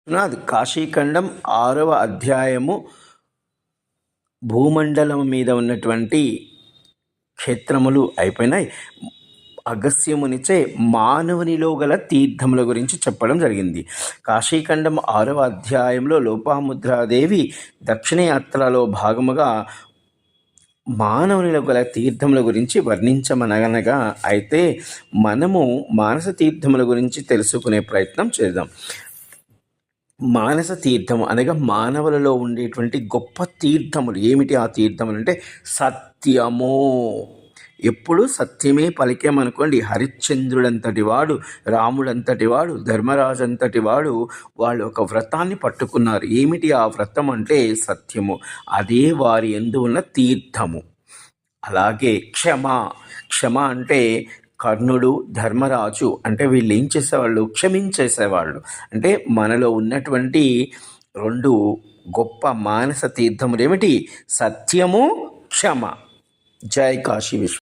అది కాశీఖండం 6వ అధ్యాయము భూమండలం మీద ఉన్నటువంటి క్షేత్రములు అయిపోయినాయి. అగస్త్యమునిచే మానవునిలో గల తీర్థముల గురించి చెప్పడం జరిగింది. కాశీఖండం 6వ అధ్యాయంలో లోపాముద్రాదేవి దక్షిణయాత్రలో భాగముగా మానవునిలో గల తీర్థముల గురించి వర్ణించమనగనగా, అయితే మనము మానస తీర్థముల గురించి తెలుసుకునే ప్రయత్నం చేద్దాం. మానస తీర్థము అనగా మానవులలో ఉండేటువంటి గొప్ప తీర్థములు ఏమిటి? ఆ తీర్థములు అంటే సత్యము. ఎప్పుడు సత్యమే పలికామనుకోండి, హరిశ్చంద్రుడంతటి వాడు, రాముడంతటి వాడు, ధర్మరాజు అంతటి వాడు వాళ్ళు ఒక వ్రతాన్ని పట్టుకున్నారు. ఏమిటి ఆ వ్రతం అంటే సత్యము. అదే వారి యందు ఉన్న తీర్థము. అలాగే క్షమ అంటే కర్ణుడు, ధర్మరాజు అంటే వీళ్ళు ఏం చేసేవాళ్ళు? క్షమించేసేవాళ్ళు. అంటే మనలో ఉన్నటువంటి 2 గొప్ప మానస తీర్థములు ఏమిటి? సత్యము, క్షమ. జై కాశీ విశ్వ